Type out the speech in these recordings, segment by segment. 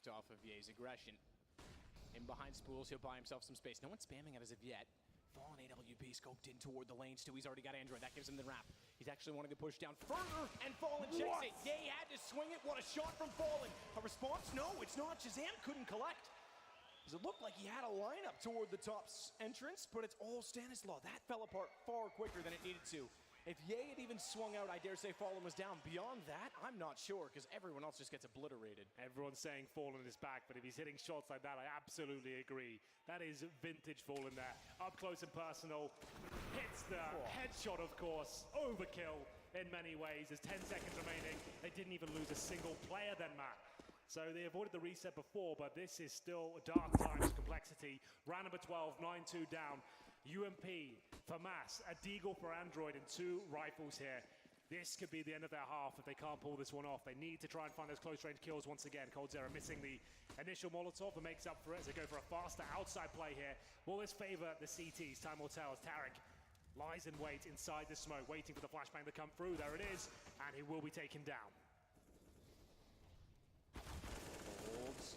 backed off of Ye's aggression. In behind spools, he'll buy himself some space. No one's spamming it as of yet. Fallen AWP scoped in toward the lane. Stewie's already got Android. That gives him the wrap. He's actually wanting to push down further, and Fallen checks it. Ye had to swing it. What a shot from Fallen. A response? No, it's not. Shazam couldn't collect. Because it looked like he had a lineup toward the top entrance, but it's all Stanislaw. That fell apart far quicker than it needed to. If Ye had even swung out, I dare say Fallen was down. Beyond that, I'm not sure, because everyone else just gets obliterated. Everyone's saying Fallen is back, but if he's hitting shots like that, I absolutely agree. That is vintage Fallen there. Up close and personal. Hits the headshot, of course. Overkill in many ways. There's 10 seconds remaining. They didn't even lose a single player then, Matt. So they avoided the reset before, but this is still dark times complexity. Round number 12, 9-2 down. UMP for Mass, a Deagle for Android, and 2 rifles here. This could be the end of their half if they can't pull this one off. They need to try and find those close range kills once again. coldzera missing the initial Molotov, but makes up for it as they go for a faster outside play here. Will this favor the CTs? Time will tell as Tarek lies in wait inside the smoke, waiting for the flashbang to come through. There it is, and he will be taken down. Holds.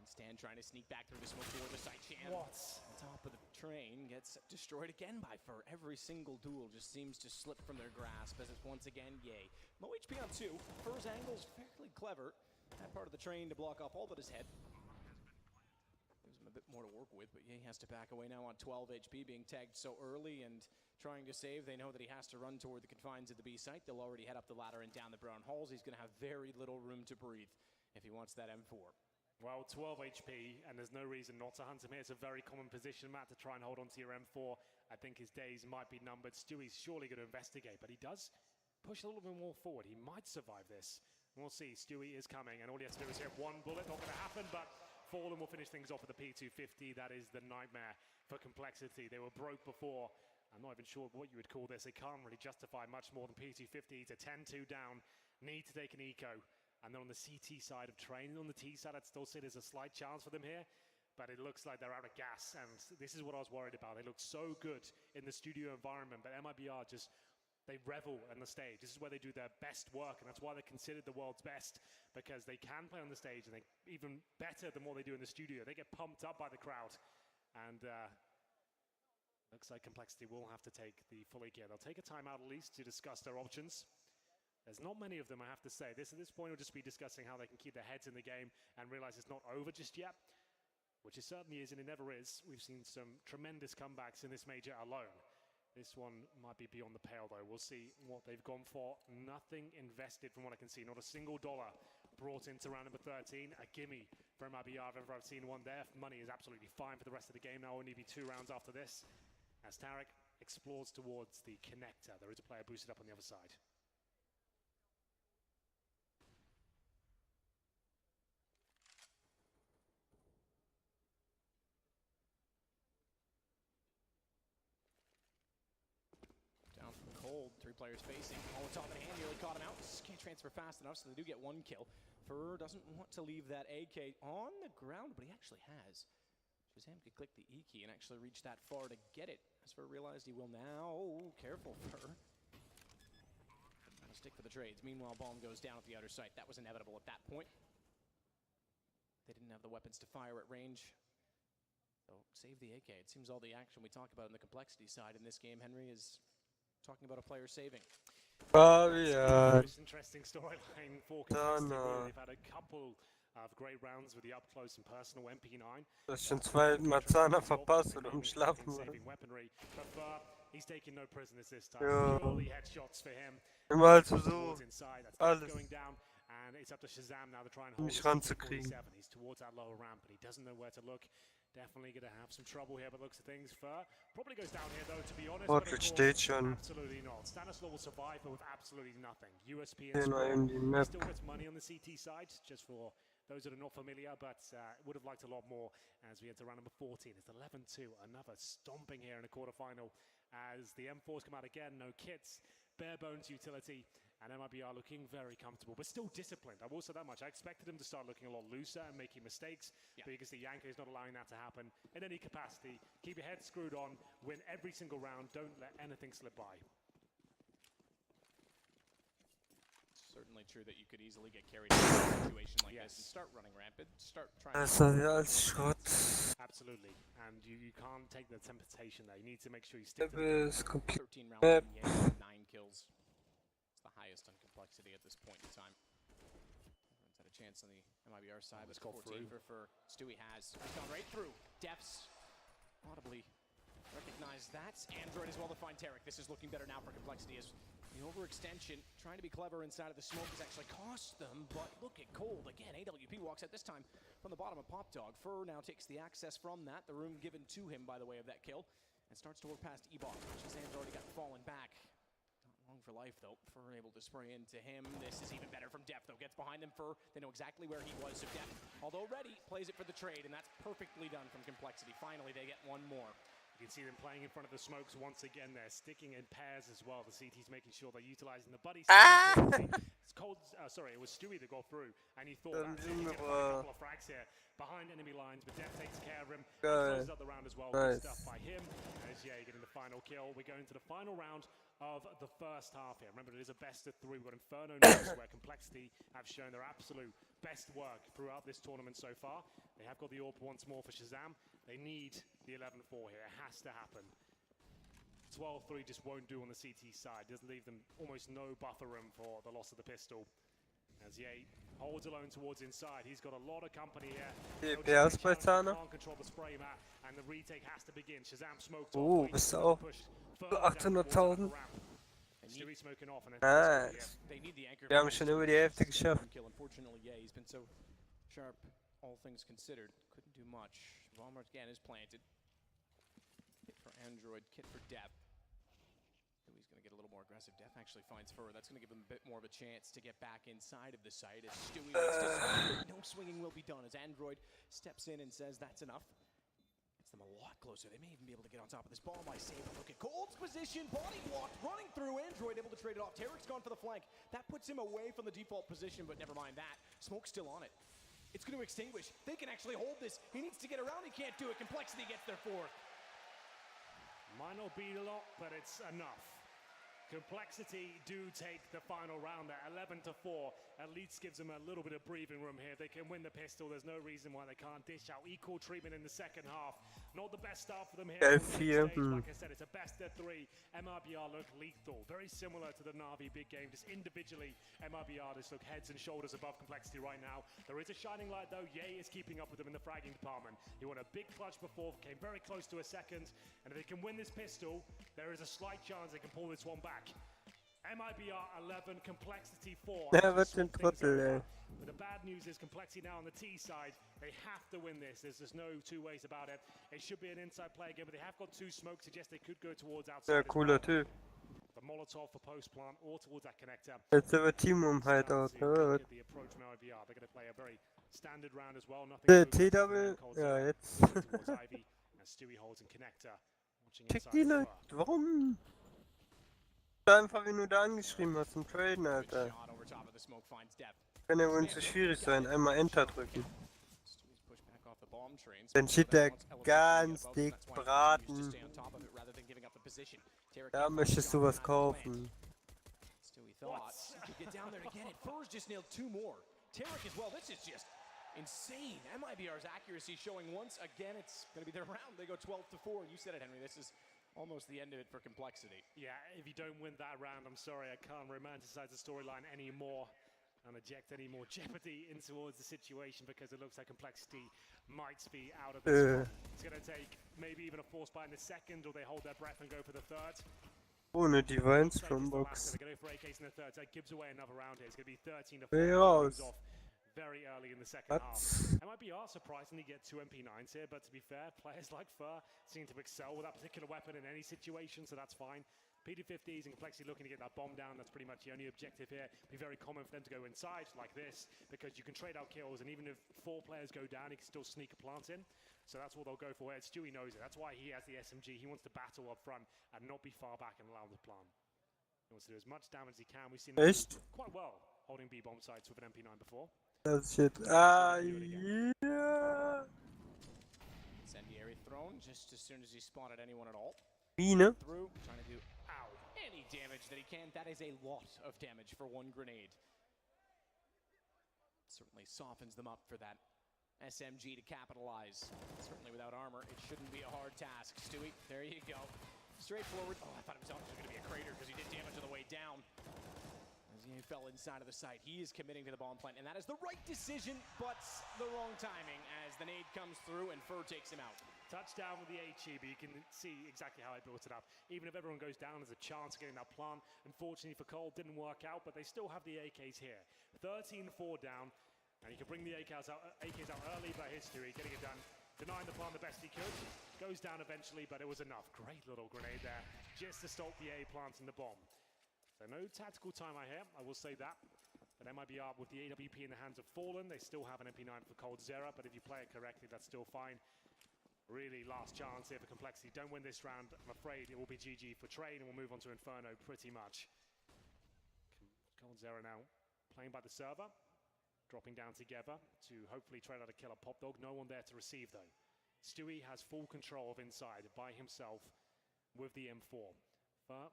Stan trying to sneak back through the smoke toward the side channel. What? On top of the train gets destroyed again by Fur. Every single duel just seems to slip from their grasp as it's once again Ye. Low HP on 2. Fur's angle's fairly clever. That part of the train to block off all but his head. Gives him a bit more to work with, but Ye has to back away now on 12 HP, being tagged so early and trying to save. They know that he has to run toward the confines of the B site. They'll already head up the ladder and down the brown halls. He's going to have very little room to breathe if he wants that M4. Well, 12 HP, and there's no reason not to hunt him here. It's a very common position, Matt, to try and hold on to your M4. I think his days might be numbered. Stewie's surely going to investigate, but he does push a little bit more forward. He might survive this. We'll see. Stewie is coming, and all he has to do is hit one bullet. Not going to happen, but Fallen will finish things off with the P250. That is the nightmare for complexity. They were broke before. I'm not even sure what you would call this. They can't really justify much more than P250. It's a 10-2 down. Need to take an eco. And then on the CT side of train, on the T side, I'd still say there's a slight chance for them here. But it looks like they're out of gas. And this is what I was worried about. They looked so good in the studio environment. But MIBR just, they revel on the stage. This is where they do their best work. And that's why they're considered the world's best. Because they can play on the stage. And they even better than what they do in the studio. They get pumped up by the crowd. And looks like Complexity will have to take the full gear. They'll take a timeout at least to discuss their options. There's not many of them, I have to say. At this point, we'll just be discussing how they can keep their heads in the game and realize it's not over just yet, which it certainly is, and it never is. We've seen some tremendous comebacks in this major alone. This one might be beyond the pale, though. We'll see what they've gone for. Nothing invested from what I can see. Not a single dollar brought into round number 13. A gimme from MIBR if ever I've seen one there. Money is absolutely fine for the rest of the game. Now only be 2 rounds after this. As Tarek explores towards the connector. There is a player boosted up on the other side. Down from cold, 3 players facing. All on top of the hand, nearly caught him out. Can't transfer fast enough, so they do get 1 kill. Fur doesn't want to leave that AK on the ground, but he actually has. Shazam could click the E key and actually reach that far to get it. As Fur realized he will now. Oh, careful, Fur. Gonna stick for the trades. Meanwhile, bomb goes down at the outer site. That was inevitable at that point. They didn't have the weapons to fire at range. So save the AK. It seems all the action we talk about on the complexity side in this game, Henry, is talking about a player saving. Interesting storyline for Complexity. They've had a couple of great rounds with the up close and personal MP9. Das schon 2 Marzahner verpasst oder umschlafen wurde. He's taking no prisoners this time. Purely headshots for him. Immer versucht, alles going down, and it's up to Shazam now to try and hold mich ranzukriegen. He's towards that lower ramp, but he doesn't know where to look. Definitely going to have some trouble here, but looks of things. Fur probably goes down here, though, to be honest. Portrait steht schon. Absolutely not. Stanislaw will survive, but with absolutely nothing. USP Sehen wir eben die Map. still gets money on the CT side, just for those that are not familiar, but would have liked a lot more as we enter round number 14. It's 11-2, another stomping here in the quarterfinal as the M4s come out again. No kits, bare bones utility, and MIBR looking very comfortable, but still disciplined. I will say that much. I expected him to start looking a lot looser and making mistakes, but you can see Yanko is not allowing that to happen in any capacity. Keep your head screwed on, win every single round, don't let anything slip by. Certainly true that you could easily get carried into a situation like this and start running rampant, start trying to... Das war ja als Schrott. Absolutely, and you can't take the temptation there. You need to make sure you stick to Level the ist komplett. 13 rounds in, Yang, 9 kills. It's the highest on complexity at this point in time. Everyone's had a chance on the MIBR side, but 14 for Stewie has. He's gone right through. Depths audibly recognize that. Android as well to find Tarek. This is looking better now for complexity as the overextension, trying to be clever inside of the smoke, has actually cost them, but look at Cold. Again, AWP walks out this time from the bottom of Pop Dog. Fur now takes the access from that, the room given to him by the way of that kill, and starts to work past Ebok. Shazam's already got fallen back. Not long for life, though. Fur able to spray into him. This is even better from Def, though. Gets behind them. Fur, they know exactly where he was, so Def, although ready, plays it for the trade, and that's perfectly done from complexity. Finally, they get one more. You can see them playing in front of the smokes once again. They're sticking in pairs as well. The CT's making sure they're utilizing the buddy. It's Cold. Sorry, it was Stewie that got through, and he thought that's it. He's going to find a couple of frags here behind enemy lines, but Def takes care of him. Closes out the round as well. Good stuff by him. As Ye getting the final kill. We're going to the final round of the first half here. Remember, it is a best of 3. We've got Inferno next, where Complexity have shown their absolute best work throughout this tournament so far. They have got the AWP once more for Shazam. They need the 11-4 here. It has to happen. 12-3 just won't do on the CT side. Doesn't leave them almost no buffer room for the loss of the pistol. As Ye holds alone towards inside. He's got a lot of company here. DPS bei Zahne. Can't control the spray mat, and the retake has to begin. Shazam smoked Bist du auch 800.000? Stewie smoking off, and Nice. They need the anchor. Wir haben schon über die Hälfte geschafft. Unfortunately, yeah, he's been so sharp, all things considered. Couldn't do much. Walmart again is planted. Kit for Android, kit for Def. He's going to get a little more aggressive. Def actually finds Fur. That's going to give him a bit more of a chance to get back inside of the site as Stewie wants to swing. No swinging will be done as Android steps in and says that's enough. Gets them a lot closer. They may even be able to get on top of this ball by save. Look at Cold's position, body blocked, running through. Android able to trade it off. Tarek's gone for the flank. That puts him away from the default position, but never mind that. Smoke's still on it. It's going to extinguish. They can actually hold this. He needs to get around. He can't do it. Complexity gets their 4th. Might not be a lot, but it's enough. Complexity do take the final round there, 11-4. At least gives them a little bit of breathing room here. They can win the pistol. There's no reason why they can't dish out equal treatment in the second half. Not the best start for them here. Like I said, it's a best of 3. MIBR look lethal. Very similar to the Na'Vi big game. Just individually, MIBR just look heads and shoulders above Complexity right now. There is a shining light though. Ye is keeping up with them in the fragging department. He won a big clutch before, came very close to a second. And if they can win this pistol, there is a slight chance they can pull this one back. MIBR 11, Complexity 4. Der wird den Trottel, ey. But the bad news is Complexity now on the T side. They have to win this. There's no two ways about it. It should be an inside play again, but they have got 2 smokes. Suggest they could go towards outside. Sehr cooler Typ. The Molotov for post plant or towards that connector. Jetzt über Team Hideout. The approach from MIBR. They're going to play a very standard round as well. Nothing. T-Double. Ja, jetzt. Towards Ivy and Stewie holds and connector. Check die Leute. Warum? Einfach wie du da angeschrieben hast zum Traden, Alter. Kann ja wohl nicht so schwierig sein, einmal Enter drücken. Dann steht der ganz dick braten. Da möchtest du was kaufen. Insane. MIBR's accuracy showing once again. It's going to be their round. They go 12-4. You said it, Henry. This is almost the end of it for Complexity. Yeah, if you don't win that round, I'm sorry, I can't romanticize the storyline anymore and inject any more jeopardy in towards the situation because it looks like Complexity might be out of this one. It's going to take maybe even a force buy in the second, or they hold their breath and go for the third. Ohne Divine Strombox. They're going to go for AKs in the third, so that gives away another round here. It's going to be 13-4. Very early in the second half. MIBR surprisingly get 2 MP9s here, but to be fair, players like Fur seem to excel with that particular weapon in any situation, so that's fine. PD50s and Complexity looking to get that bomb down. That's pretty much the only objective here. It'd be very common for them to go inside like this, because you can trade out kills, and even if 4 players go down, he can still sneak a plant in. So that's what they'll go for here. Stewie knows it. That's why he has the SMG. He wants to battle up front and not be far back and allow them to plant. He wants to do as much damage as he can. We've seen him do quite well holding B-bomb sites with an MP9 before. Das shit. Ah, yeah. Incendiary thrown just as soon as he spotted anyone at all. Mine. Through, trying to do any damage that he can. That is a lot of damage for 1 grenade. Certainly softens them up for that SMG to capitalize. Certainly without armor, it shouldn't be a hard task. Stewie, there you go. Straightforward. Oh, I thought it was actually going to be a crater because he did damage on the way down. As he fell inside of the site, he is committing to the bomb plant, and that is the right decision, but the wrong timing as the nade comes through and Fur takes him out. Touchdown with the HE, but you can see exactly how I built it up. Even if everyone goes down, there's a chance of getting that plant. Unfortunately for Cole, didn't work out, but they still have the AKs here. 13-4 down, and he can bring the AKs out early by history, getting it done. Denying the plant the best he could. Goes down eventually, but it was enough. Great little grenade there, just to stop the A planting the bomb. So no tactical time I hear, I will say that. But MIBR with the AWP in the hands of Fallen, they still have an MP9 for Cold Zera, but if you play it correctly, that's still fine. Really last chance here for Complexity. Don't win this round, I'm afraid it will be GG for Train, and we'll move on to Inferno pretty much. Cold Zera now playing by the server, dropping down together to hopefully try out a killer Pop Dog. No one there to receive though. Stewie has full control of inside by himself with the M4. But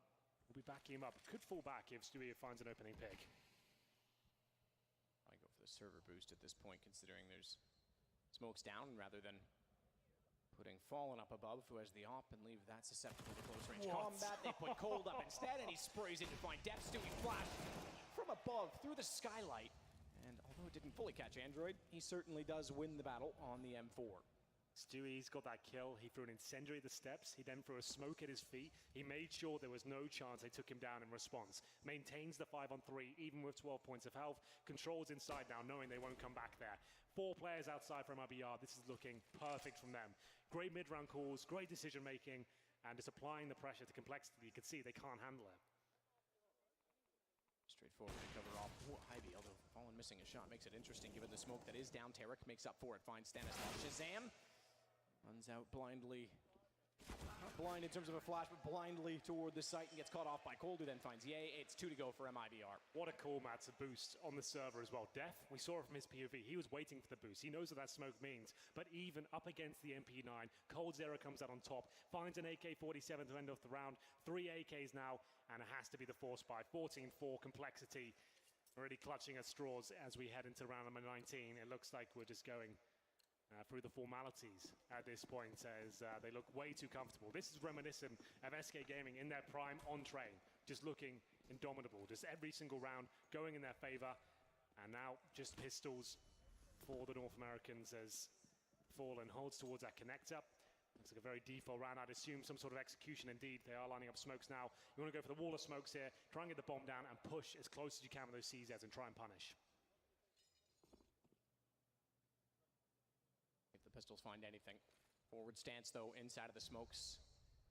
we'll be backing him up. Could fall back if Stewie finds an opening pick. I go for the server boost at this point, considering there's smokes down rather than putting Fallen up above, who has the op, and leave that susceptible to close range combat. They put Cold up instead, and he sprays in to find depth. Stewie flash from above through the skylight. And although it didn't fully catch Android, he certainly does win the battle on the M4. Stewie's got that kill. He threw an incendiary at the steps. He then threw a smoke at his feet. He made sure there was no chance they took him down in response. Maintains the 5-on-3, even with 12 points of health. Controls inside now, knowing they won't come back there. 4 players outside from MIBR. This is looking perfect from them. Great mid-round calls, great decision-making, and just applying the pressure to Complexity. You can see they can't handle it. Straightforward to cover off. Ooh, Ivy, although Fallen missing a shot makes it interesting given the smoke that is down. Tarek makes up for it, finds Stanislav. Shazam runs out blindly. Not blind in terms of a flash, but blindly toward the site and gets caught off by Cold, who then finds Ye. It's 2 to go for MIBR. What a call, Matt, to boost on the server as well. Def, we saw it from his POV. He was waiting for the boost. He knows what that smoke means. But even up against the MP9, Cold Zera comes out on top, finds an AK-47 to end off the round. 3 AKs now, and it has to be the Force Spy. 14-4 Complexity, already clutching at straws as we head into round number 19. It looks like we're just going through the formalities at this point, as they look way too comfortable. This is reminiscent of SK Gaming in their prime on Train, just looking indomitable, just every single round going in their favor. And now just pistols for the North Americans as Fallen holds towards that connector. Looks like a very default round. I'd assume some sort of execution indeed. They are lining up smokes now. You want to go for the wall of smokes here, try and get the bomb down and push as close as you can with those CZs and try and punish. Pistols find anything. Forward stance, though, inside of the smokes.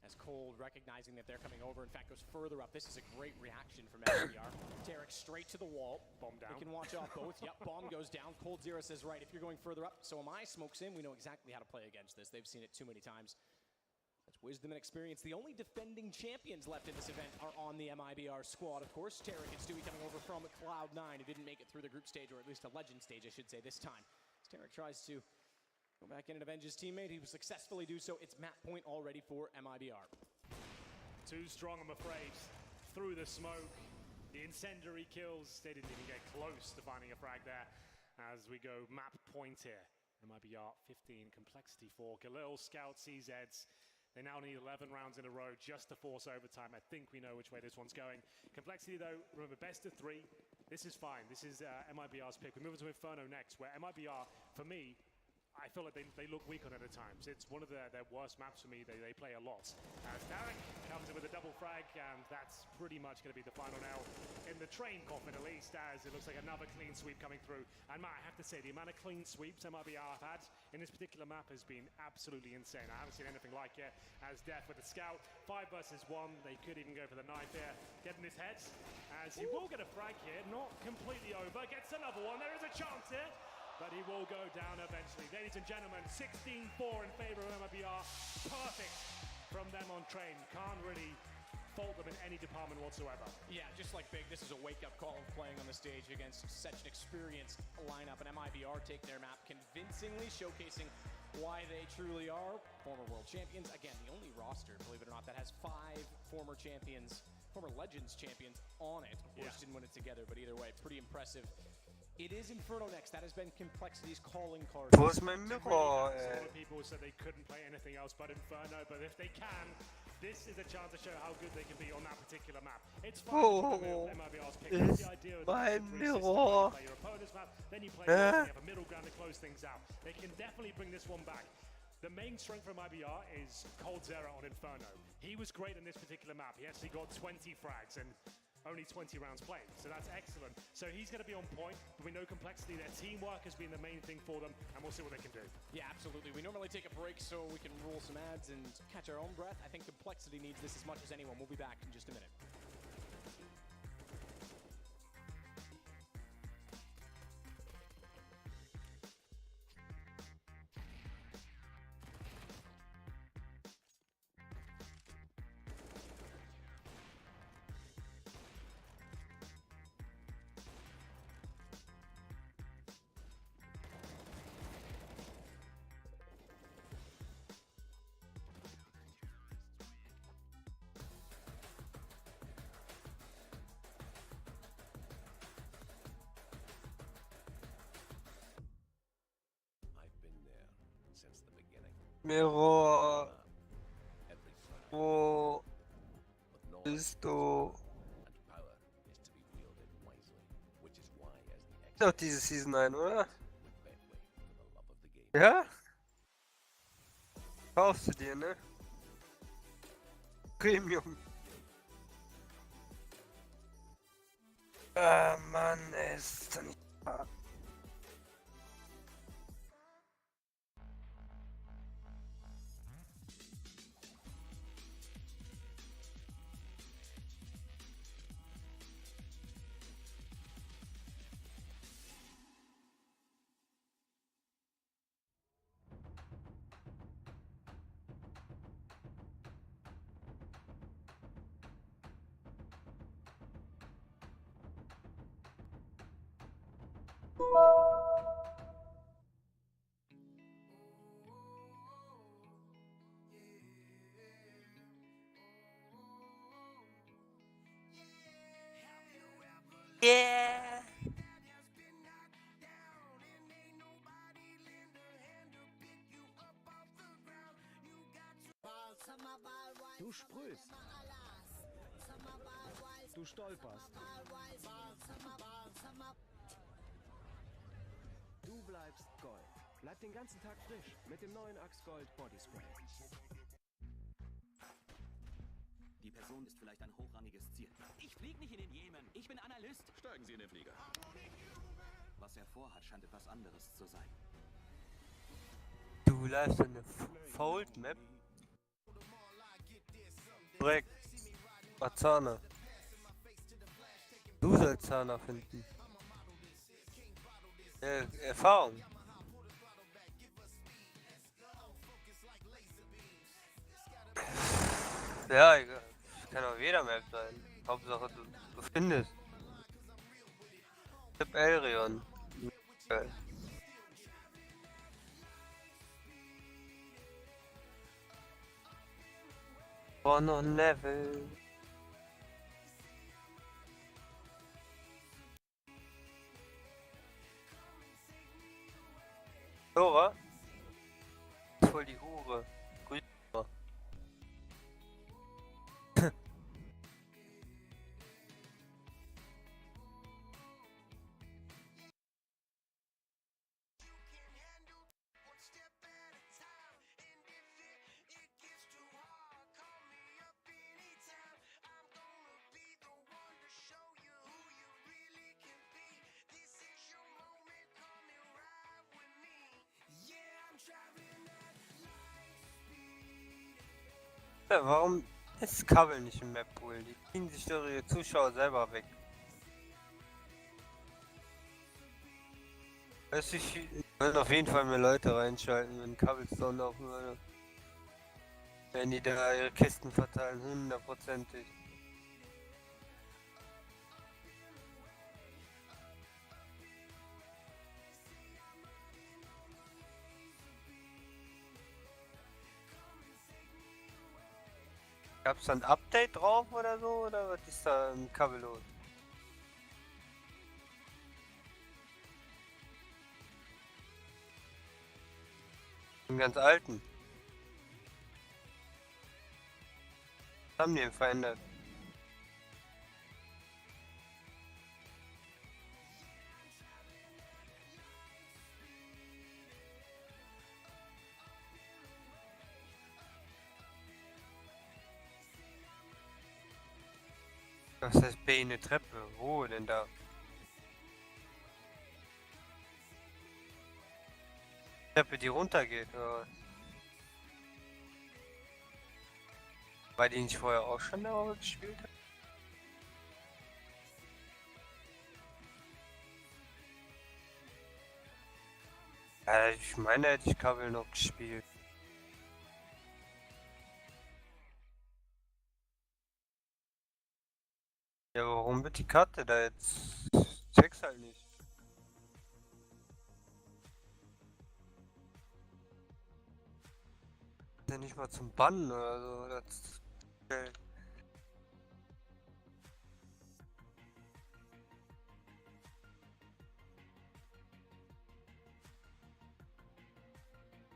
As Cold, recognizing that they're coming over, in fact, goes further up. This is a great reaction from MIBR. Tarek straight to the wall. Bomb down. They can watch off both. Yep, bomb goes down. Cold Zera says, right, if you're going further up, so am I. Smokes in. We know exactly how to play against this. They've seen it too many times. That's wisdom and experience. The only defending champions left in this event are on the MIBR squad, of course. Tarek and Stewie coming over from Cloud9, who didn't make it through the group stage, or at least a legend stage, I should say, this time. As Tarek tries to go back in and avenge his teammate. He will successfully do so. It's map point already for MIBR. Too strong, I'm afraid. Through the smoke. The incendiary kills. They didn't even get close to finding a frag there. As we go map point here. MIBR 15, Complexity 4. Galil, Scout, CZs. They now need 11 rounds in a row just to force overtime. I think we know which way this one's going. Complexity, though, remember, best of 3. This is fine. This is MIBR's pick. We move on to Inferno next, where MIBR, for me, I feel like they look weak on it at times. It's one of their worst maps for me. They play a lot. As Tarek comes in with a double frag, and that's pretty much going to be the final nail in the Train coffin, at least, as it looks like another clean sweep coming through. And Matt, I have to say, the amount of clean sweeps MIBR have had in this particular map has been absolutely insane. I haven't seen anything like it. As Def with the Scout, 5 versus 1. They could even go for the knife here. Getting his head, as he will get a frag here. Not completely over. Gets another one. There is a chance here, but he will go down eventually. Ladies and gentlemen, 16-4 in favor of MIBR. Perfect from them on Train. Can't really fault them in any department whatsoever. Yeah, just like Big, this is a wake-up call of playing on the stage against such an experienced lineup. And MIBR take their map convincingly, showcasing why they truly are former world champions. Again, the only roster, believe it or not, that has 5 former champions, former Legends champions on it. Of course, didn't win it together, but either way, pretty impressive It is Inferno next. That has been Complexity's calling card. Wo ist mein Mirror, A ey? lot of people said they couldn't play anything else but Inferno, but if they can, this is a chance to show how good they can be on that particular map. It's fine Oh, MIBR's pick. It's the idea of my the mirror. you play your opponent's map, then you play yours, and you have a middle ground to close things out. They can definitely bring this one back. The main strength from IBR is Cold Zera on Inferno. He was great in this particular map. He actually got 20 frags and only 20 rounds played, so that's excellent. So he's going to be on point, but we know Complexity, their teamwork has been the main thing for them, and we'll see what they can do. Yeah, absolutely. We normally take a break so we can roll some ads and catch our own breath. I think Complexity needs this as much as anyone. We'll be back in just a minute. Mirror. Wo bist du? Doch diese Season ein, oder? Ja? Kaufst du dir, ne? Premium. Ah, Mann, ey, ist doch nicht wahr. Yeah. Du sprühst. Du stolperst. Du bleibst Gold. Bleib den ganzen Tag frisch mit dem neuen Axe Gold Body Spray. Die Person ist vielleicht ein hochrangiges Ziel. Ich fliege nicht in den Jemen. Ich bin Analyst. Steigen Sie in den Flieger. Was er vorhat, scheint etwas anderes zu sein. Du läufst eine Fold Map. Korrekt. Azana. Du sollst Zana finden. Erfahrung. Ja, egal. Kann auch jeder Map sein. Hauptsache du findest. Tipp Elrion. Geil. War noch ein Level. Dora? Voll die Hure. Grüß mal. Ja, warum ist Kabel nicht im Map-Pool? Die ziehen sich doch ihre Zuschauer selber weg. Weißt du, ich würde auf jeden Fall mehr Leute reinschalten, wenn Cobblestone laufen würde. Wenn die da ihre Kisten verteilen, hundertprozentig. Gab's da ein Update drauf oder so, oder was ist da im Kabel los? Den ganz alten. Haben die ihn verändert. Was heißt B eine Treppe? Wo denn da? Treppe, die runtergeht, oder? Weil die nicht vorher auch schon da gespielt hat? Ja, ich meine, hätte ich Kabel noch gespielt. Ja, warum wird die Karte da jetzt? Ich check's halt nicht. Ist ja nicht mal zum Bannen oder so. Das,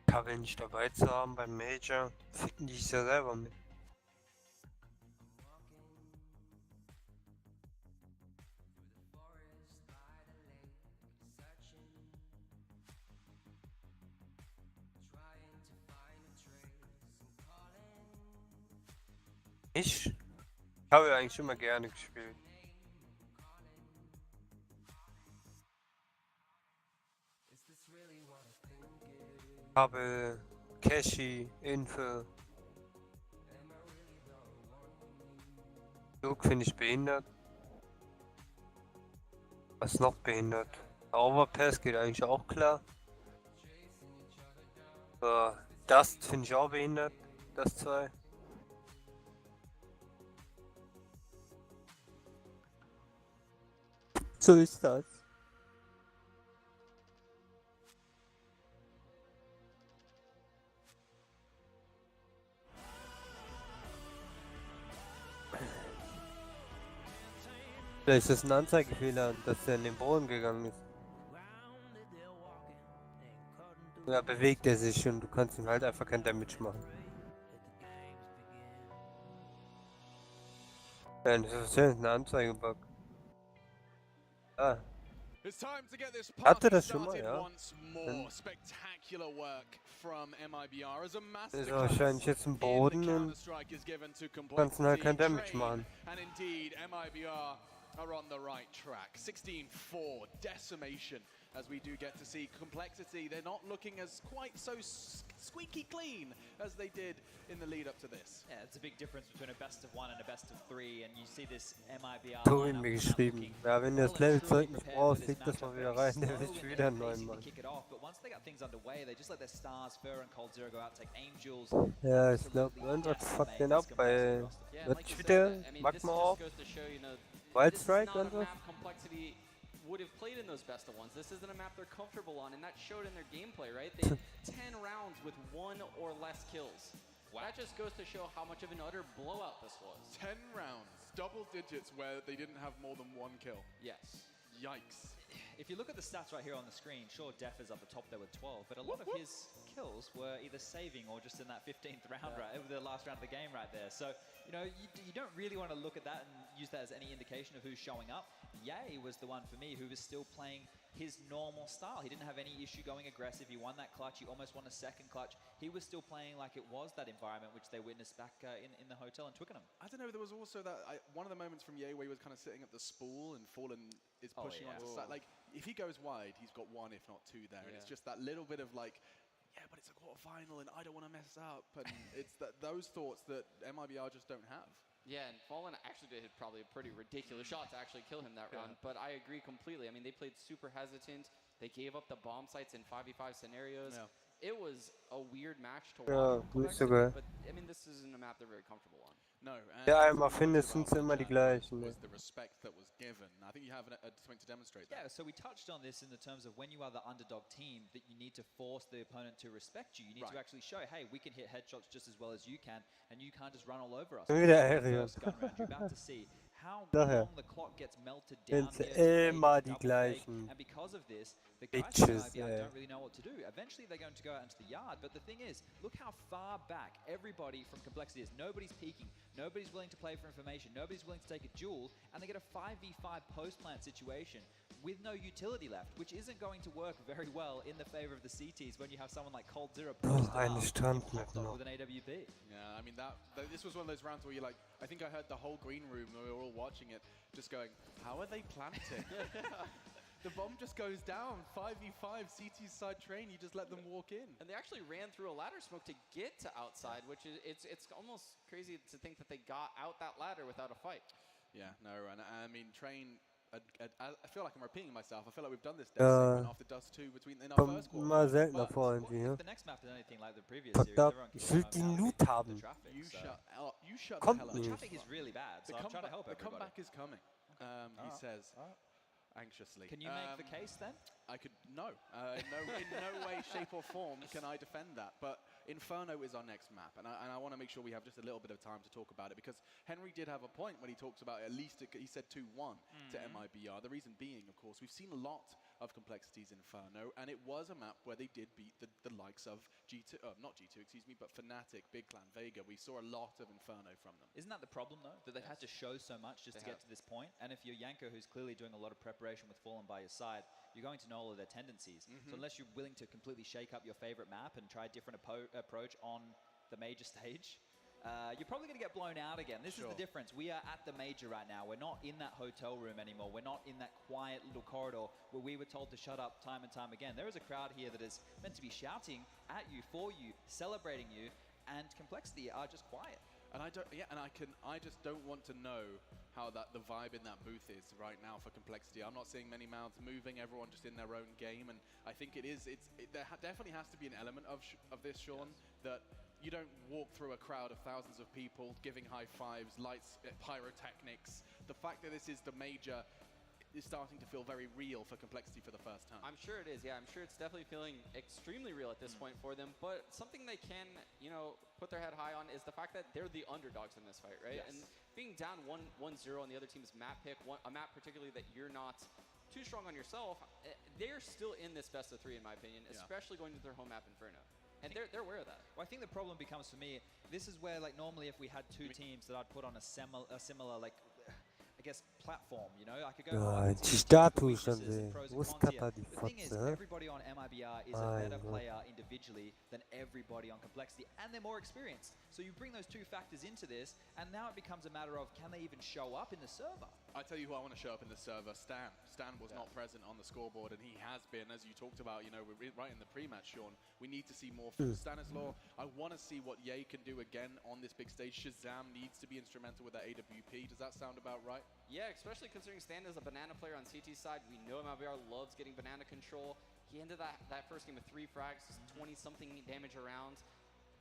Kabel nicht dabei zu haben beim Major, ficken die sich ja selber mit. Ich habe eigentlich immer gerne gespielt. Kabel, Cashy, Info. Luke finde ich behindert. Was noch behindert? Overpass geht eigentlich auch klar. Dust finde ich auch behindert. Das zwei. So ist das. Vielleicht ist das ein Anzeigefehler, dass er in den Boden gegangen ist. Ja, bewegt er sich und du kannst ihm halt einfach kein Damage machen. Ja, das ist ja ein Anzeigebug. Ah. Hatte das schon mal, ja. Ist wahrscheinlich jetzt im Boden und kannst halt kein Damage machen. Are on the right track. 16-4 decimation as we do get to see complexity. They're not looking as quite so squeaky clean as they did in the lead up to this. Yeah, it's a big difference between a best of one and a best of three, and you see this MIBR. Torin mir geschrieben. Ja, wenn du das Levelzeug nicht brauchst, leg das mal wieder rein, der wird wieder einen neuen Mann. Ja, ich glaube, irgendwas fuckt den ab, weil wird wieder Magma auf. Wild Strike und so. Would have played in those best of ones. This isn't a map they're comfortable on, and that showed in their gameplay, right? They 10 rounds with 1 or less kills. That just goes to show how much of an utter blowout this was. 10 rounds, double digits where they didn't have more than 1 kill. Yes. Yikes. If you look at the stats right here on the screen, sure, Def is at the top there with 12, but a lot of his kills were either saving or just in that 15th round, right, over the last round of the game right there. So, you know, you don't really want to look at that and use that as any indication of who's showing up. Ye was the one for me who was still playing his normal style. He didn't have any issue going aggressive. He won that clutch. He almost won a second clutch. He was still playing like it was that environment which they witnessed back in the hotel in Twickenham. I don't know, there was also that, one of the moments from Ye where he was kind of sitting at the spool and Fallen is pushing onto the side. Like, if he goes wide, he's got 1 if not 2 there. And it's just that little bit of like, yeah, but it's a quarterfinal and I don't want to mess up. And it's those thoughts that MIBR just don't have. Yeah, and Fallen actually did probably a pretty ridiculous shot to actually kill him that round, but I agree completely. I mean, they played super hesitant. They gave up the bomb sites in 5v5 scenarios. Yeah. It was a weird match to watch, but I mean, this isn't a map they're very comfortable on. No, Ja, einmal findest, sind sie immer die gleichen. Was the respect that was given. I think you have something to demonstrate that. Yeah, so we touched on this in the terms of when you are the underdog team, that you need to force the opponent to respect you. You need to actually show, hey, we can hit headshots just as well as you can, and you can't just run all over us. Wieder Aerial. You're about to see how Daher long the clock gets melted down sind here to immer fake, die to double fake, gleichen and because of this, the guys from Bitches, IBR ey. don't really know what to do. Eventually, they're going to go out into the yard, but the thing is, look how far back everybody from Complexity is. Nobody's peeking, nobody's willing to play for information, nobody's willing to take a duel, and they get a 5v5 post-plant situation with no utility left, which isn't going to work very well in the favor of the CTs when you have someone like Cold Zero posted eine up Strandmap noch. with an AWP. Yeah, I mean, this was one of those rounds where you're like, I think I heard the whole green room, when we were all watching it, just going, how are they planting? The bomb just goes down, 5v5, CT side train, you just let them walk in. And they actually ran through a ladder smoke to get to outside, which is, it's almost crazy to think that they got out that ladder without a fight. Yeah, no, and I mean, train, I feel like I'm repeating myself. I feel like we've done this segment after Dust 2 in our Kommt first quarter. mal seltener But vor irgendwie, ja. If the next map is anything like the previous series, Verdammt, everyone can ich will come die out Loot the haben. traffic, You so shut the Kommt hell up. the nicht. traffic is really bad, so I'm trying to help The everybody. comeback is coming, he says anxiously. Can you make the case then? I could no, in no way, shape or form can I defend that. But Inferno is our next map, and I want to make sure we have just a little bit of time to talk about it, because Henry did have a point when he talks about at least he said 2-1 to MIBR. The reason being, of course, we've seen a lot of Complexity's Inferno, and it was a map where they did beat the likes of G2, not G2, excuse me, but Fnatic, Big Clan, Vega. We saw a lot of Inferno from them. Isn't that the problem, though? That they've had to show so much just to get to this point? And if you're Yanko, who's clearly doing a lot of preparation with Fallen by your side, you're going to know all of their tendencies. So unless you're willing to completely shake up your favorite map and try a different approach on the major stage, you're probably going to get blown out again. This is the difference. We are at the major right now. We're not in that hotel room anymore. We're not in that quiet little corridor where we were told to shut up time and time again. There is a crowd here that is meant to be shouting at you, for you, celebrating you, and Complexity are just quiet. And I just don't want to know how the vibe in that booth is right now for Complexity. I'm not seeing many mouths moving, everyone just in their own game, and I think there definitely has to be an element of this, Sean, that you don't walk through a crowd of thousands of people giving high fives, lights, pyrotechnics. The fact that this is the major is starting to feel very real for Complexity for the first time. I'm sure it is, yeah. I'm sure it's definitely feeling extremely real at this point for them. But something they can, put their head high on is the fact that they're the underdogs in this fight, right? Yes. And being down 1-0 on the other team's map pick, a map particularly that you're not too strong on yourself, they're still in this best of 3, in my opinion, especially going to their home map Inferno. And they're aware of that. Well, I think the problem becomes for me, this is where, like, normally if we had two teams that I'd put on a similar, like, I guess, platform, I could go Die Statue schon sehen. Wo ist Kappa, die The thing is, Fotze? everybody on MIBR is a better player individually than everybody on Complexity, and they're more experienced. So you bring those two factors into this, and now it becomes a matter of, can they even show up in the server? I tell you who I want to show up in the server, Stan. Stan was not present on the scoreboard, and he has been, as you talked about, we're right in the pre-match, Sean. We need to see more from Stanislaw. I want to see what Ye can do again on this big stage. Shazam needs to be instrumental with that AWP. Does that sound about right? Yeah, especially considering Stan is a banana player on CT side. We know MIBR loves getting banana control. He ended that first game with 3 frags, 20-something damage around.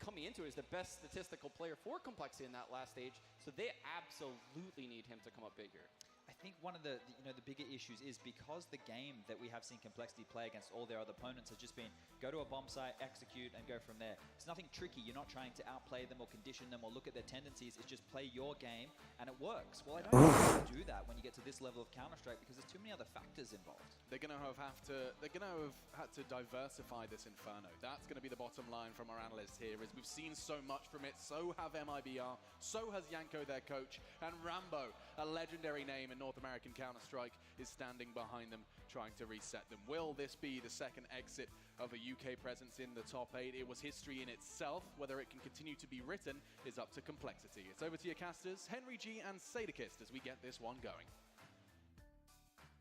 Coming into it is the best statistical player for Complexity in that last stage, so they absolutely need him to come up big here. I think one of the bigger issues is because the game that we have seen Complexity play against all their other opponents has just been go to a bomb site, execute, and go from there. It's nothing tricky. You're not trying to outplay them or condition them or look at their tendencies. It's just play your game, and it works. Well, I don't think you can do that when you get to this level of Counter-Strike because there's too many other factors involved. They're going to have had to diversify this Inferno. That's going to be the bottom line from our analysts here, is we've seen so much from it. So have MIBR, so has Yanko, their coach, and Rambo, a legendary name in North American Counter-Strike, is standing behind them, trying to reset them. Will this be the second exit of a UK presence in the top 8? It was history in itself. Whether it can continue to be written is up to Complexity. It's over to your casters, Henry G and Sadakist, as we get this one going.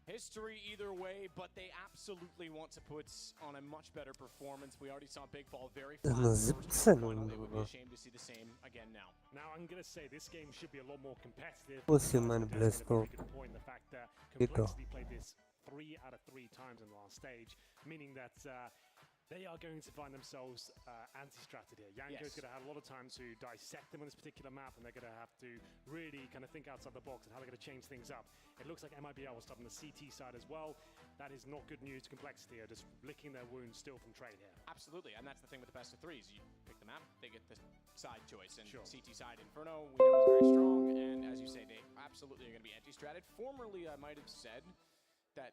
History either way, but they absolutely want to put on a much better performance. We already saw Big Fall very flat. Nur 17 They would be oder ashamed to see the same again now. Now, I'm going to say this game should be a lot more competitive. Wo ist hier meine That's a very Blastdoor? good point. The fact that Geht doch. Complexity played this 3 out of 3 times in the last stage, meaning that They are going to find themselves anti-stratted here. Yanko's going to have a lot of time to dissect them on this particular map, and they're going to have to really kind of think outside the box and how they're going to change things up. It looks like MIBR will start on the CT side as well. That is not good news. Complexity are just licking their wounds still from trade here. Absolutely, and that's the thing with the best of threes. You pick the map, they get the side choice, and CT side Inferno, we know is very strong, and as you say, they absolutely are going to be anti-stratted. Formerly, I might have said that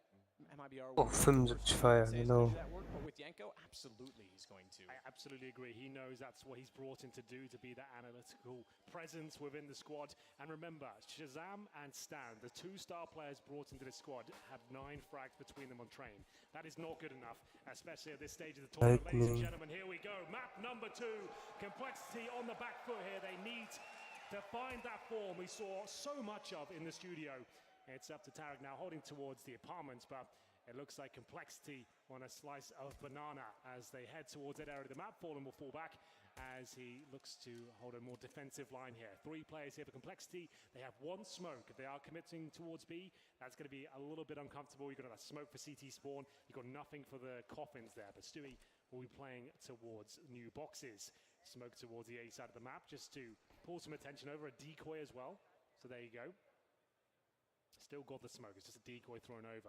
MIBR Oh, 75 Fire, genau. that work, but with Yanko, absolutely he's going to. I absolutely agree. He knows that's what he's brought in to do, to be that analytical presence within the squad. And remember, Shazam and Stan, the two star players brought into the squad, have 9 frags between them on train. That is not good enough, especially at this stage of the tournament. Ladies and gentlemen, here we go. Map number 2. Complexity on the back foot here. They need to find that form we saw so much of in the studio. It's up to Tarek now, holding towards the apartments, but it looks like Complexity on a slice of banana as they head towards that area of the map. Fallen will fall back as he looks to hold a more defensive line here. 3 players here for Complexity. They have 1 smoke. If they are committing towards B, that's going to be a little bit uncomfortable. You've got a smoke for CT spawn. You've got nothing for the coffins there, but Stewie will be playing towards new boxes. Smoke towards the A side of the map just to pull some attention over. A decoy as well. So there you go. Still got the smoke, it's just a decoy thrown over.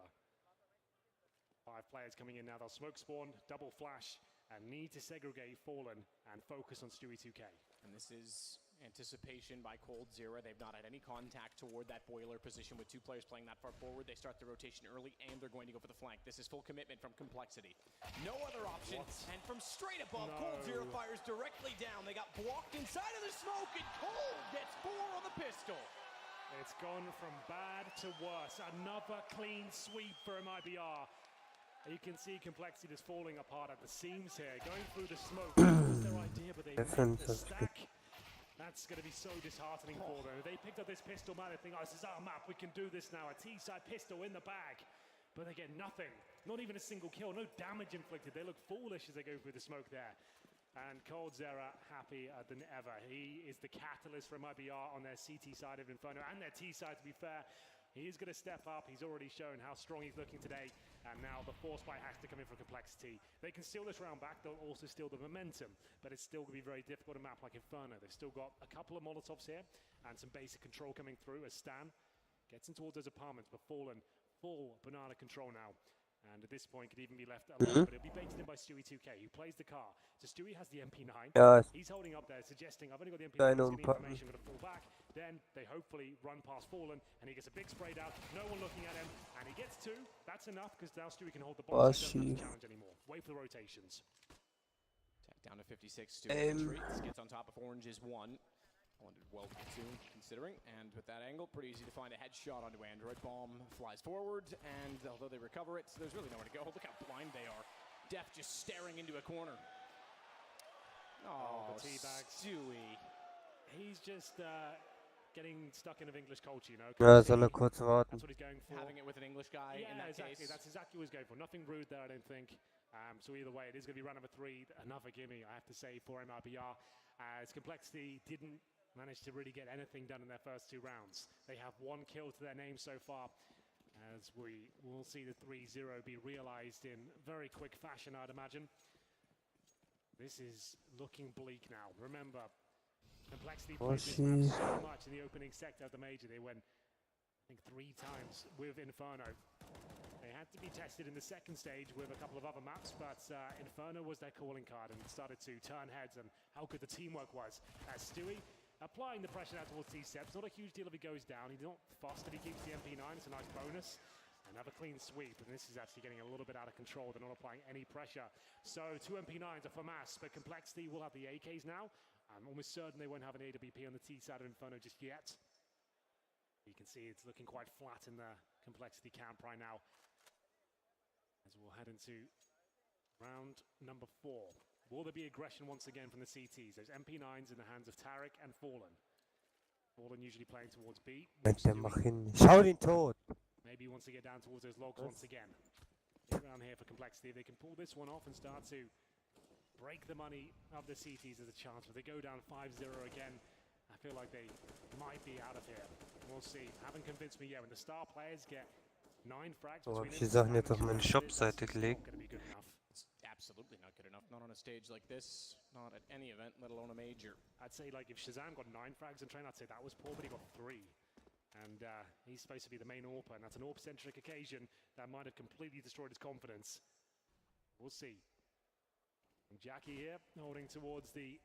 5 players coming in now, they'll smoke spawn, double flash, and need to segregate Fallen and focus on Stewie 2K. And this is anticipation by Cold Zero. They've not had any contact toward that boiler position with 2 players playing that far forward. They start the rotation early, and they're going to go for the flank. This is full commitment from Complexity. No other option, and from straight above, Cold Zero fires directly down. They got blocked inside of the smoke, and Cold gets 4 on the pistol. It's gone from bad to worse. Another clean sweep for MIBR. You can see Complexity just falling apart at the seams here, going through the smoke. That was their idea, but they missed the stack. That's going to be so disheartening for them. They picked up this pistol map, they think, oh, this is our map, we can do this now. A T-side pistol in the bag, but they get nothing. Not even a single kill, no damage inflicted. They look foolish as they go through the smoke there. And Cold Zera happier than ever. He is the catalyst for MIBR on their CT side of Inferno and their T side, to be fair. He is going to step up. He's already shown how strong he's looking today. And now the force by has to come in for Complexity. They can steal this round back. They'll also steal the momentum. But it's still going to be very difficult to map like Inferno. They've still got a couple of Molotovs here and some basic control coming through as Stan gets in towards those apartments. But Fallen, full banana control now. And at this point, could even be left alone, but it'll be baited in by Stewie 2K, who plays the car. So Stewie has the MP9. He's holding up there, suggesting, I've only got the MP9, I'm going to fall back. Then they hopefully run past Fallen, and he gets a big spray down. No one looking at him, and he gets 2. That's enough, because now Stewie can hold the box. He doesn't have to challenge anymore. Wait for the rotations. Tech down to 56, Stewie retreats, gets on top of Orange is 1. Landed well soon, considering, and with that angle, pretty easy to find a headshot onto Android. Bomb flies forward, and although they recover it, there's really nowhere to go. Look how blind they are. Def just staring into a corner. Oh, the teabag. Stewie. He's just getting stuck in English culture, you know. Ja, soll kurz warten. That's what he's going for. Having it with an English guy in that exactly. case. That's exactly what he's going for. Nothing rude there, I don't think. So either way, it is going to be round number 3. Another gimme, I have to say, for MIBR. As Complexity didn't manage to really get anything done in their first 2 rounds. They have 1 kill to their name so far, as we will see the 3-0 be realized in very quick fashion, I'd imagine. This is looking bleak now. Remember, Complexity played this map so much in the opening sector of the major. They went, I think, 3 times with Inferno. They had to be tested in the second stage with a couple of other maps, but Inferno was their calling card and started to turn heads, and how good the teamwork was. As Stewie applying the pressure out towards T-Steps, not a huge deal if he goes down. He's not fussed if he keeps the MP9, it's a nice bonus. Another clean sweep, and this is actually getting a little bit out of control. They're not applying any pressure. So 2 MP9s are for Mass, but Complexity will have the AKs now. I'm almost certain they won't have an AWP on the T side of Inferno just yet. You can see it's looking quite flat in the Complexity camp right now. As we'll head into round number 4. Will there be aggression once again from the CTs? There's MP9s in the hands of Tarek and Fallen. Fallen usually playing towards B. Schau den tot! Maybe he wants to get down towards those logs once again. Around here for Complexity. If they can pull this one off and start to break the money of the CTs, there's a chance. But they go down 5-0 again, I feel like they might be out of here. We'll see. Haven't convinced me yet. When the star players get 9 frags, So habe ich die Sachen jetzt auf meine Shop-Seite gelegt. absolutely not good enough. Not on a stage like this, not at any event, let alone a major. I'd say, like, if Shazam got 9 frags in train, I'd say that was poor, but he got 3. And he's supposed to be the main AWPer, and that's an AWP-centric occasion that might have completely destroyed his confidence. We'll see. And Jackie here, holding towards the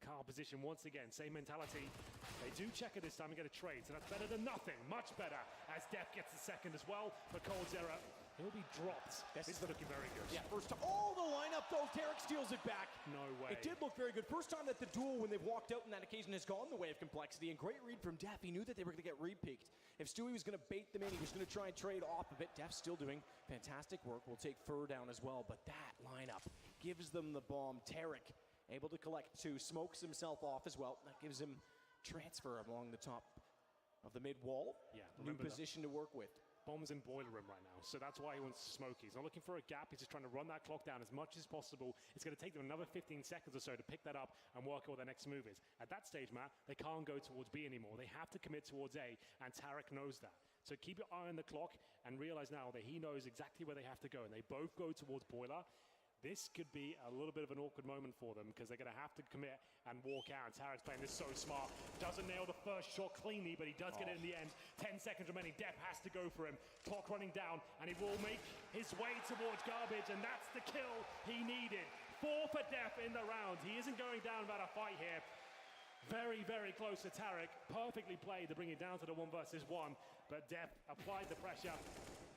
car position once again. Same mentality. They do check it this time and get a trade, so that's better than nothing. Much better, as Def gets the second as well. For Cold's error, he'll be dropped. This is looking very good. Yeah, first time. Oh, the lineup though. Tarek steals it back. No way. It did look very good. First time that the duel, when they've walked out in that occasion, has gone the way of Complexity. And great read from Def. He knew that they were going to get re-peaked. If Stewie was going to bait them in, he was going to try and trade off of it. Def still doing fantastic work. We'll take Fur down as well. But that lineup gives them the bomb. Tarek able to collect 2, smokes himself off as well. That gives him transfer along the top of the mid wall. Yeah, new position to work with. Bomb's in boiler room right now, so that's why he wants to smoke. He's not looking for a gap. He's just trying to run that clock down as much as possible. It's going to take them another 15 seconds or so to pick that up and work out what their next move is. At that stage, Matt, they can't go towards B anymore. They have to commit towards A, and Tarek knows that. So keep your eye on the clock and realize now that he knows exactly where they have to go, and they both go towards boiler. This could be a little bit of an awkward moment for them because they're going to have to commit and walk out. Tarek's playing this so smart. Doesn't nail the first shot cleanly, but he does get it in the end. 10 seconds remaining. Def has to go for him. Clock running down, and he will make his way towards garbage, and that's the kill he needed. 4 for Def in the round. He isn't going down without a fight here. Very, very close to Tarek. Perfectly played to bring it down to the 1 versus 1, but Def applied the pressure.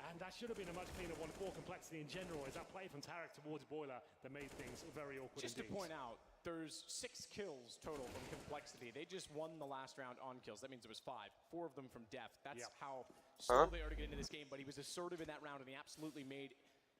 And that should have been a much cleaner one for Complexity in general. Is that play from Tarek towards Boiler that made things very awkward Just indeed. to point out, there's 6 kills total from Complexity. They just won the last round on kills. That means it was 5. 4 of them from Def. That's how slow they are to get into this game. But he was assertive in that round, and he absolutely made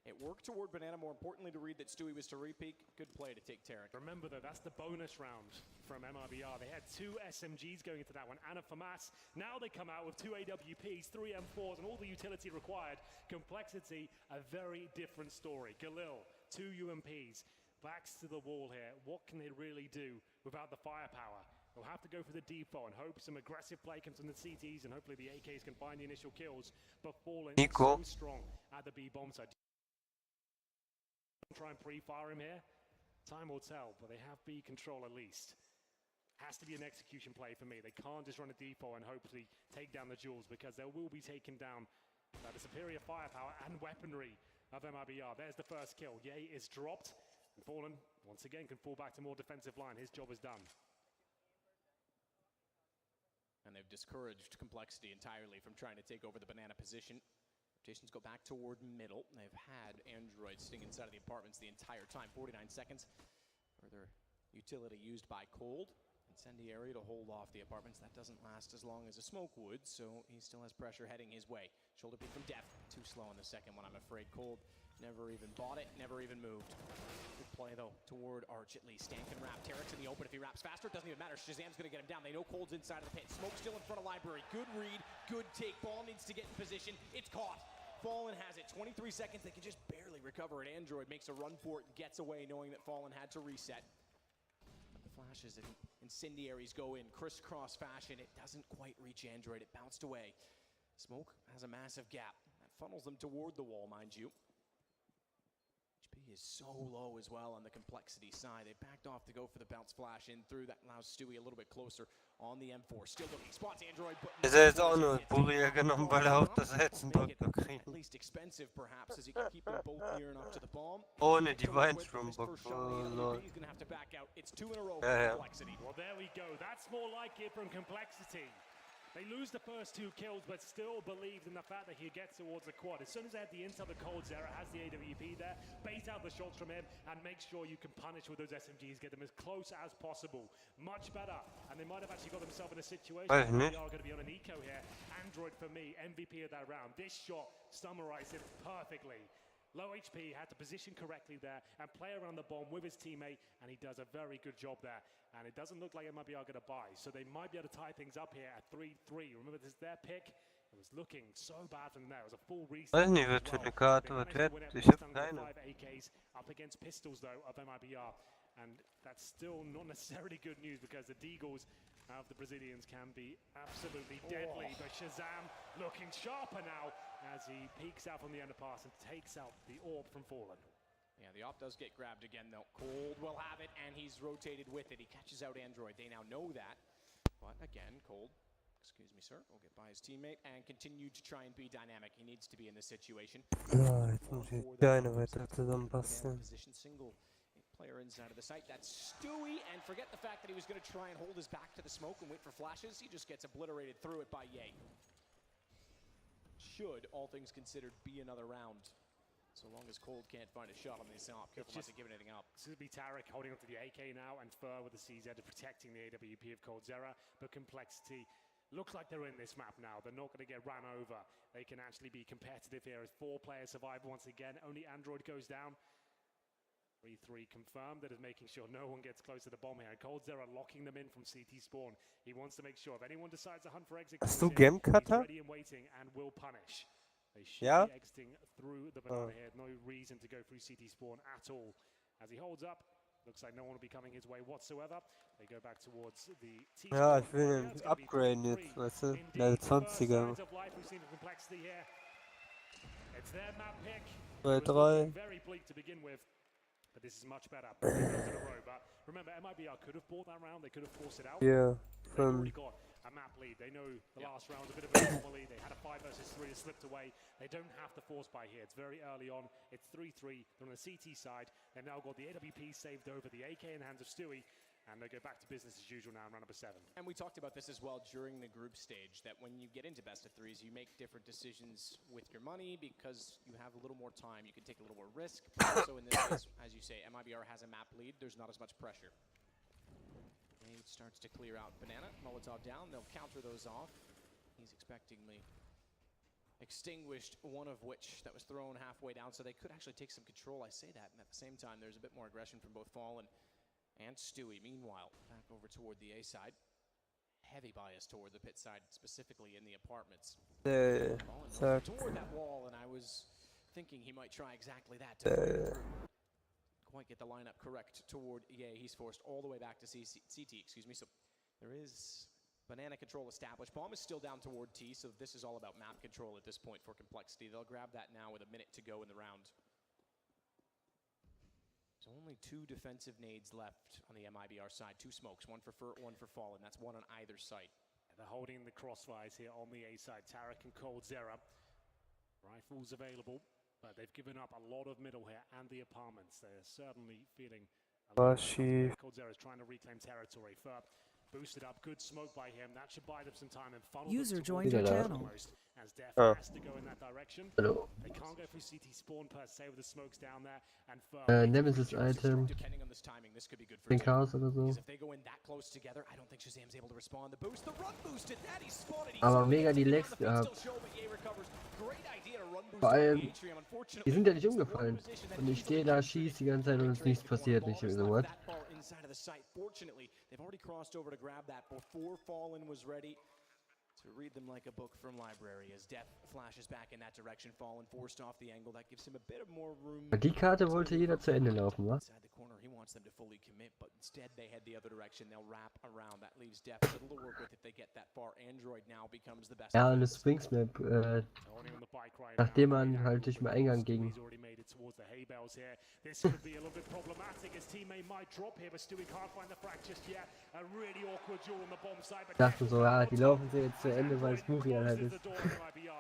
it work toward Banana. More importantly, to read that Stewie was to re-peak. Good play to take Tarek. Remember, though, that's the bonus round from MRBR. They had 2 SMGs going into that one, and a FAMAS. Now they come out with 2 AWPs, 3 M4s, and all the utility required. Complexity, a very different story. Galil, 2 UMPs. Backs to the wall here. What can they really do without the firepower? They'll have to go for the default and hope some aggressive play comes from the CTs, and hopefully the AKs can find the initial kills. But Fallen so strong at the B bomb side. Try and pre-fire him here. Time will tell, but they have B control at least. Has to be an execution play for me. They can't just run a default and hopefully take down the jewels, because they will be taken down by the superior firepower and weaponry of MRBR. There's the first kill. Ye is dropped, and Fallen once again can fall back to more defensive line. His job is done. And they've discouraged Complexity entirely from trying to take over the banana position. Rotations go back toward middle. They've had androids sitting inside of the apartments the entire time. 49 seconds. Further utility used by Cold. Incendiary to hold off the apartments. That doesn't last as long as a smoke would, so he still has pressure heading his way. Shoulder peek from Def. Too slow in the second one, I'm afraid. Cold never even bought it, never even moved. Good play, though, toward Arch at least. Stan can wrap. Tarek's in the open. If he wraps faster, it doesn't even matter. Shazam's going to get him down. They know Cold's inside of the pit. Smoke still in front of Library. Good read, good take. Ball needs to get in position. It's caught. Fallen has it. 23 seconds. They can just barely recover it. Android makes a run for it and gets away, knowing that Fallen had to reset. But the flashes and incendiaries go in crisscross fashion. It doesn't quite reach Android. It bounced away. Smoke has a massive gap. That funnels them toward the wall, mind you. HP is so low as well on the Complexity side. They backed off to go for the bounce flash in through. That allows Stewie a little bit closer on the M4. Still looking. Spots Android. Ist er jetzt auch nur Buria genommen, weil er auch das Hetzendrücker kriegt. At least expensive, perhaps, as he can keep them both near enough to the bomb. Ohne die Weinsprungbock. He's going to have to back out. It's 2 in a row for Complexity. Well, there we go. That's more like it from Complexity. They lose the first 2 kills, but still believed in the fact that he gets towards the quad. As soon as they had the intel, the Cold Zera has the AWP there, bait out the shots from him, and make sure you can punish with those SMGs, get them as close as possible. Much better, and they might have actually got themselves in a situation where they are going to be on an eco here. Android, for me, MVP of that round. This shot summarized it perfectly. Low HP, had to position correctly there and play around the bomb with his teammate, and he does a very good job there. And it doesn't look like MRBR are going to buy, so they might be able to tie things up here at 3-3. Remember, this is their pick. It was looking so bad from there. It was a full reset. Weiß nicht, was für eine Karte was wird. Ich hab keine. 5 AKs up against pistols, though, of MRBR. And that's still not necessarily good news, because the Deagles of the Brazilians can be absolutely deadly. But Shazam looking sharper now as he peeks out from the underpass and takes out the orb from Fallen. Yeah, the op does get grabbed again, though. Cold will have it, and he's rotated with it. He catches out Android. They now know that. But again, Cold, excuse me, sir, will get by his teammate and continue to try and be dynamic. He needs to be in this situation. Jetzt muss ich keine weiter zusammenbasteln. Position single player inside of the site. That's Stewie, and forget the fact that he was going to try and hold his back to the smoke and wait for flashes. He just gets obliterated through it by Ye. Should, all things considered, be another round. So long as Cold can't find a shot on this op, careful not to give anything up. This would be Tarek holding onto the AK now, and Fur with the CZ protecting the AWP of Cold Zera. But Complexity looks like they're in this map now. They're not going to get ran over. They can actually be competitive here as 4 players survive once again. Only Android goes down. 3-3 confirmed. That is making sure no one gets close to the bomb here. And Cold Zera locking them in from CT spawn. He wants to make sure if anyone decides to hunt for exit, Hast du he's Game-Cutter? ready and waiting and will punish. They should Yeah? be exiting through the banana here. No reason to go through CT spawn at all. As he holds up, looks like no one will be coming his way whatsoever. They go back towards the T Ja, spawn. ich will ihn upgraden jetzt, weißt du? Level 20er. 2, 3. Very bleak to begin with. But this is much better. In a row. But remember, MIBR could have bought that round. They could have forced it out. Yeah, They've already got a map lead. They know the last round's a bit of an anomaly. They had a 5 versus 3 that slipped away. They don't have to force by here. It's very early on. It's 3-3. They're on the CT side. They've now got the AWP saved over, the AK in the hands of Stewie. And they go back to business as usual now in round number 7. And we talked about this as well during the group stage, that when you get into best of 3s, you make different decisions with your money because you have a little more time. You can take a little more risk. But also in this case, as you say, MIBR has a map lead. There's not as much pressure. Nade starts to clear out Banana. Molotov down. They'll counter those off. He's expectingly extinguished, one of which that was thrown halfway down, so they could actually take some control. I say that, and at the same time, there's a bit more aggression from both Fallen and Stewie. Meanwhile, back over toward the A side. Heavy bias toward the pit side, specifically in the apartments. Zack. Toward that wall, and I was thinking he might try exactly that to quite get the lineup correct toward EA. He's forced all the way back to CT, excuse me. So there is banana control established. Bomb is still down toward T, so this is all about map control at this point for Complexity. They'll grab that now with a minute to go in the round. There's only 2 defensive nades left on the MIBR side. 2 smokes, one for Fur, one for Fallen. That's one on either site. They're holding the crossfires here on the A side. Tarek and Cold Zera. Rifles available, but they've given up a lot of middle here and the apartments. They're certainly feeling a lot of Cold Zera is trying to reclaim territory. Fur boosted up, good smoke by him. That should buy them some time and funnel User them joined your channel. as Def has to go in that direction. Hallo. They can't go through CT spawn per se with the smokes down there. And Fur Nemesis-Item. Depending on this timing, this could be good for 10 Chaos oder so. because if they go in that close together, I don't think Shazam's able to respond. The boost, the run boosted that, he's spotted. He's Aber going mega die to Lags the field gehabt. still show, but Ye recovers. Great idea to run boost Vor on allem, the Atrium. Unfortunately, die sind ja nicht it's the umgefallen. one position that Und ich easily stehe da, could schieße die ganze Zeit und es nichts passiert. Ich so, what? that ball inside of the site. Fortunately, they've already crossed over to grab that before Fallen was ready to read them like a book from library. As Death flashes back in that direction, Fallen forced off the angle. That gives him a bit of more room. Die Karte wollte jeder zu Ende laufen, wa? Inside the corner, he wants them to fully commit, but instead they head the other direction. They'll wrap around. That leaves Death a little to work with if they get that far. Android now becomes the best. Ja, eine Sphinx Map, nachdem man halt durch den Eingang ging. This could be a little bit problematic. His teammate might drop here, but Stewie can't find the frag just yet. A really awkward duel on the bomb side. Ich dachte so, ja, die laufen sie jetzt zu Ende, weil es Movie halt ist.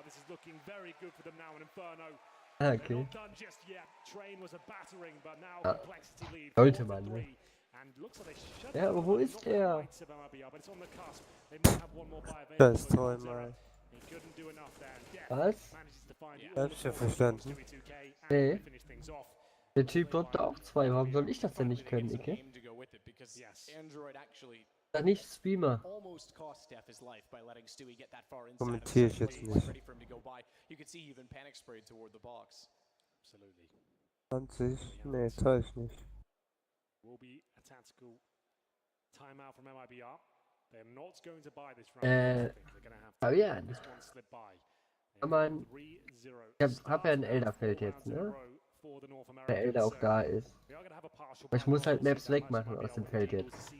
This is looking very good for them now in Inferno. Ah, okay. Not done just yet. Train was a battering, but now Complexity lead. Sollte man, ne? And looks like they shut Ja, aber wo ist der? but it's on the cusp. They might have one more buy available. Das ist toll, Mann. He couldn't do enough there. Death Was? manages to find the Hab's ja verstanden. Stewie 2K and Nee. finish things off. Der Typ dort auch 2. Warum soll ich das denn nicht können, Icke? Game to go with it because Android actually Da nicht Streamer. almost cost Steph his life by letting Stewie get that far inside. Kommentiere ich jetzt He was nicht. ready for him to go by. You could see he even panic sprayed toward the box. Absolutely. 20? Nee, täuscht nicht. Will be a tactical timeout from MIBR. They're not going to buy this round. They're going to have to Fabian, this one slip by. kann man, 3-0. ich hab ja ein Elderfeld jetzt, ne? For the North Der Elder auch da ist. Aber ich muss halt Maps wegmachen aus dem Feld jetzt.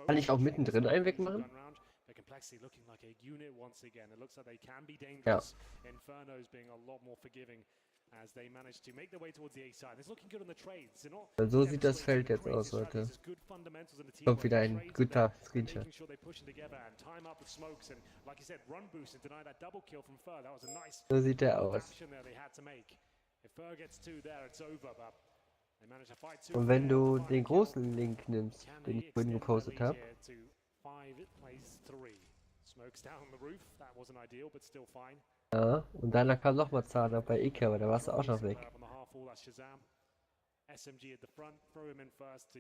Kann ich auch mittendrin einen wegmachen? Ja. Inferno's being a lot more forgiving as they manage to make their way towards the A side. It's looking good on the trades. They're not So sieht das Feld jetzt aus, Leute. Kommt wieder ein guter Screenshot. Making sure they push them together and time up the smokes and, like you said, run boost and deny that double kill from Fur. That was a nice So sieht der aus. action there they had to make. If Fur gets two there, it's over, but they managed to fight two. Und wenn du den großen Link nimmst, den ich vorhin gepostet habe, Smokes down the roof. That wasn't ideal, but still fine. ja, und danach kam nochmal Zahn bei Ike, aber da warst du auch noch weg. SMG at the front, throw him in first to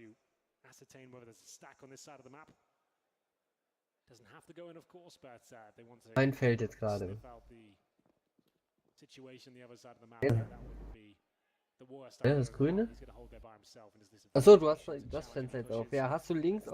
ascertain whether there's a stack on this side of the map. Doesn't have to go in, of course, but they want to Mein Feld jetzt gerade. sniff out the situation the other side of the map. That wouldn't be the worst. Ja, das Grüne. He's gonna hold there by himself, and is this a Achso, du hast Fenster jetzt auf. Ja, hast du links